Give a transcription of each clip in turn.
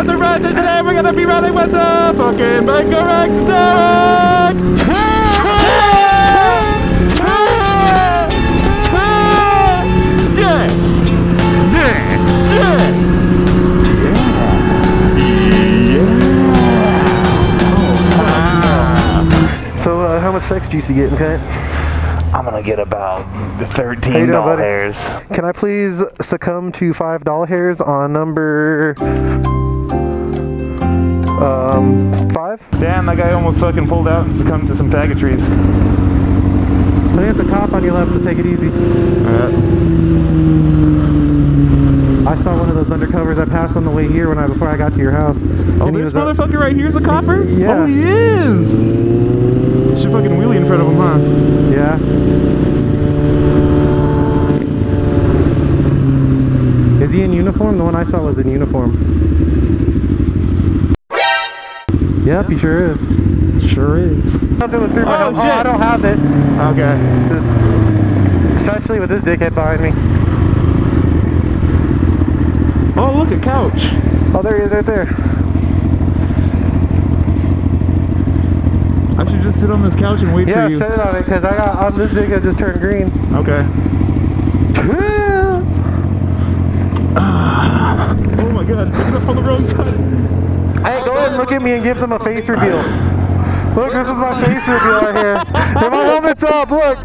ARSON RIDES, and today we're gonna be riding with some fucking bakerXderek! Yeah! Yeah! Yeah! So, how much sex juice you getting, Cut? I'm gonna get about 13 doll hairs. Can I please succumb to 5 doll hairs on number 5? Damn, that guy almost fucking pulled out and succumbed to some faggotries. I think it's a cop on your left, so take it easy. I saw one of those undercovers I passed on the way here before I got to your house. Oh, and this motherfucker right here is a copper? Yeah. Oh, he is! Should fucking wheelie in front of him, huh? Yeah. Is he in uniform? The one I saw was in uniform. Yep, he sure is. Sure is. If it was through my shit. I don't have it. Okay. Especially with this dickhead behind me. Oh, look, a couch. Oh, there he is, right there. I should just sit on this couch and wait for you. Yeah, sit on it, because this dickhead just turned green. Okay. Oh my god, pick it up on the wrong side. Hey, go ahead and look at me and give them a face reveal. Look, this is my face reveal right here. And my helmet's up, look.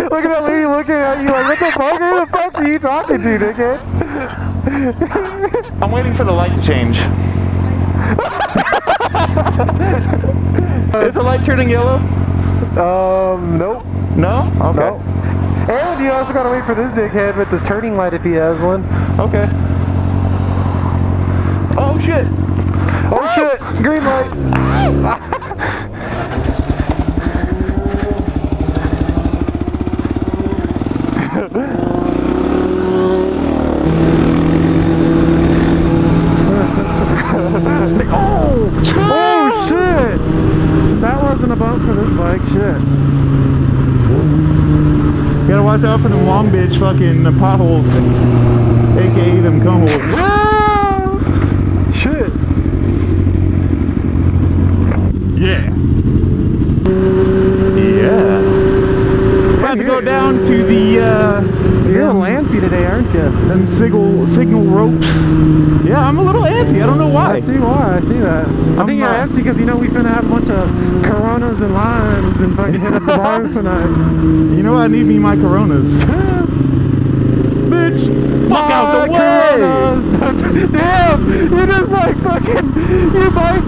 Look at that lady looking at you like, what the fuck? Who the fuck are you talking to, dickhead? I'm waiting for the light to change. Is the light turning yellow? Nope. No? Okay. Nope. And you also gotta wait for this dickhead with this turning light if he has one. Okay. Oh shit! Oh shit! Green light! Oh shit! That wasn't a bump for this bike, shit. You gotta watch out for them long bitch fucking potholes, aka them cum holes. Shit! Yeah. Yeah. About to go down to the you're a little antsy today, aren't you? Them signal ropes. Yeah, I'm a little antsy. I don't know why. I see why. I see that. I think you're antsy because you know we finna have a bunch of Coronas and limes and fucking hit up the bars tonight. You know what? I need me my Coronas. Bitch, fuck out the way! Damn, you just like fucking your bike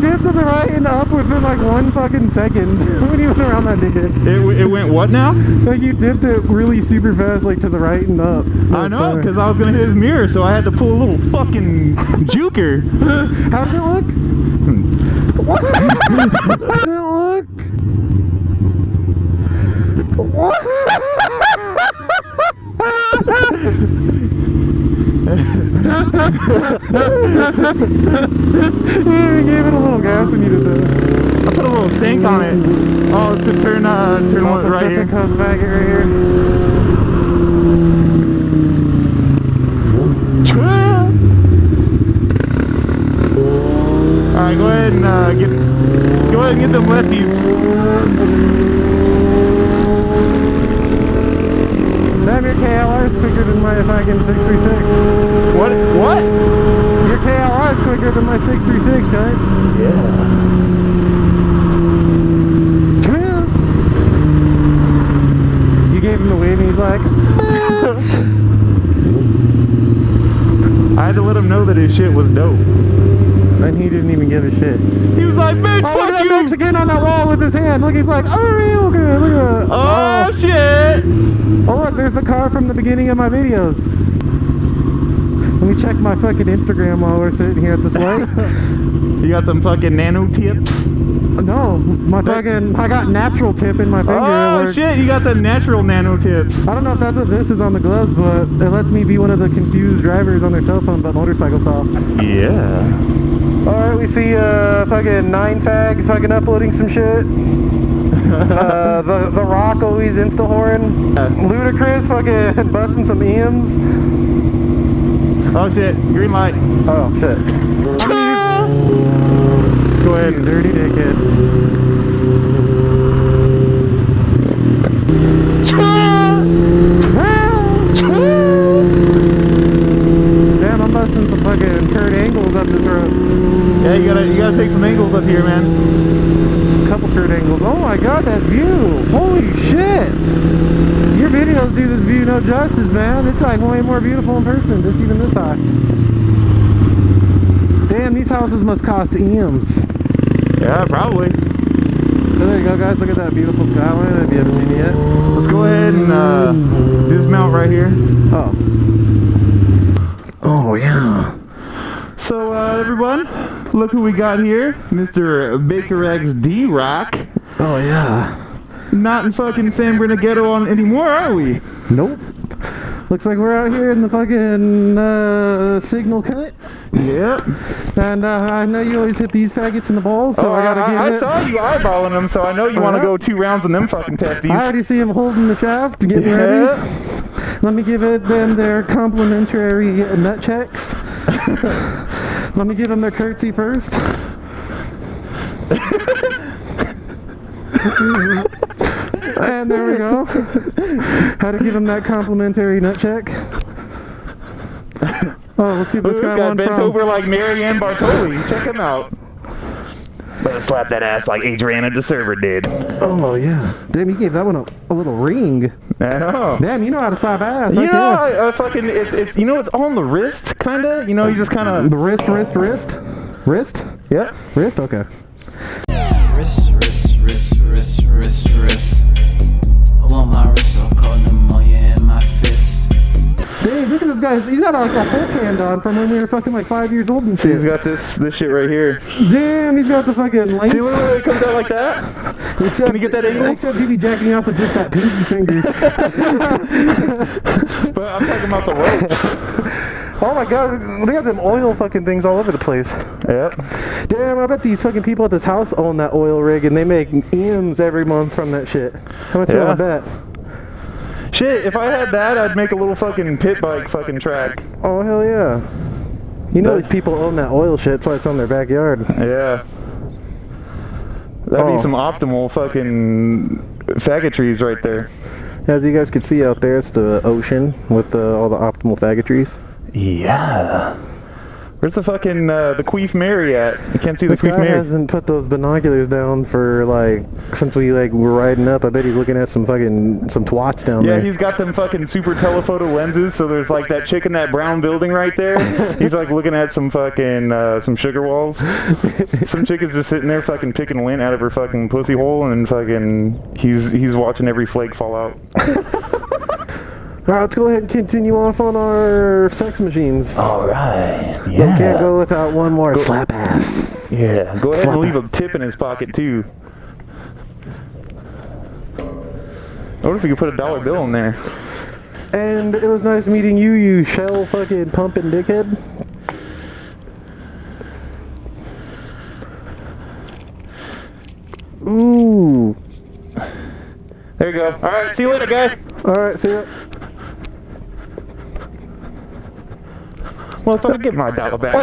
dipped to the right and up within like 1 fucking second. When you went around that dickhead. It went what now? Like you dipped it really super fast, like to the right and up. I know, because I was gonna hit his mirror, so I had to pull a little fucking juker. How did it look? How did it look? What? You gave it a little gas and you did that. I put a little stank on it. Oh, it's to turn right here. Coast faggot right here. Alright, go ahead and get them lefties. Damn, your KLR is quicker than my fucking 636. What? Your KLR is quicker than my 636, guy. Yeah. Come here. You gave him the wave and he's like, I had to let him know that his shit was dope. And he didn't even give a shit. He was like, bitch, fuck look at you! that Mexican on that wall with his hand. Look, he's like, oh, real good. Look at that. Oh, shit! Oh, look, there's the car from the beginning of my videos. Let me check my fucking Instagram while we're sitting here at this light. You got them fucking nano tips? No, I got natural tip in my finger. Oh shit, you got the natural nano tips. I don't know if that's what this is on the gloves, but it lets me be one of the confused drivers on their cell phone about motorcycle style. Yeah. Alright, we see fucking 9fag fucking uploading some shit. The Rock always insta-horn. Ludacris fucking busting some M's. Oh shit, green light. Oh shit. Let's go ahead and dirty dickhead. Damn, I'm busting some fucking curved angles up this road. Yeah, you gotta take some angles up here, man. A couple curved angles. Oh my god, that view! Holy shit! Your videos do this view no justice, man. It's like way more beautiful in person, just even this high. Damn, these houses must cost M's. Yeah, probably. So there you go, guys. Look at that beautiful skyline if you haven't seen it yet. Let's go ahead and dismount right here. Oh. Oh, yeah. So, everyone, look who we got here. Mr. bakerXderek. Oh, yeah. Not in fucking San Bernardino anymore, are we? Nope. Looks like we're out here in the fucking signal cut. Yep. And I know you always hit these faggots in the balls, so I gotta give it. I saw you eyeballing them, so I know you want to go 2 rounds on them fucking testes. I already see him holding the shaft, getting ready. Let me give them their complimentary nut checks. Let me give them their curtsy first. And there we go. How to give him that complimentary nut check. Oh, let's give this guy one bent from... over like Marianne Bartoli. Check him out. Better slap that ass like Adriana DeServer did. Oh, yeah. Damn, you gave that one a little ring. I know. Damn, you know how to slap ass. You know, I fucking, it's you know, it's all on the wrist, kind of. You know, you just kind of... The wrist? Wrist? Yep. Wrist? Okay. Wrist. I want my wrist so cold, pneumonia in my fist. Dang, look at this guy. He's got like a whole hand on from when we were fucking like 5 years old and shit. He's got this shit right here. Damn, he's got the fucking length. See, look, it comes out like that. Except, can you get that angle? Except he be jacking off with just that pinky finger. But I'm talking about the ropes. Oh my god, they got them oil fucking things all over the place. Yep. Damn, I bet these fucking people at this house own that oil rig and they make M's every month from that shit. How much do I bet? Shit, if I had that, I'd make a little fucking pit bike fucking track. Oh, hell yeah. You know these people own that oil shit, that's why it's on their backyard. Yeah. That'd be some optimal fucking faggotries right there. As you guys can see out there, it's the ocean with all the optimal faggotries. Yeah. Where's the fucking, the Queef Mary at? You can't see the Queef Mary. This guy hasn't put those binoculars down for, like, since we, like, were riding up. I bet he's looking at some twats down there. Yeah, he's got them fucking super telephoto lenses, so there's, like, that chick in that brown building right there. He's, like, looking at some fucking, some sugar walls. Some chick is just sitting there fucking picking lint out of her fucking pussy hole, and fucking, he's watching every flake fall out. Alright, let's go ahead and continue off on our sex machines. Alright, yeah. But can't go without one more slap ass. Yeah, go ahead and leave a tip in his pocket too. What if we could put a $1 bill in there? And it was nice meeting you, you shell fucking pumping dickhead. Ooh. There you go. Alright, see you later, guy. Alright, see ya. Well, if I get my $1 back.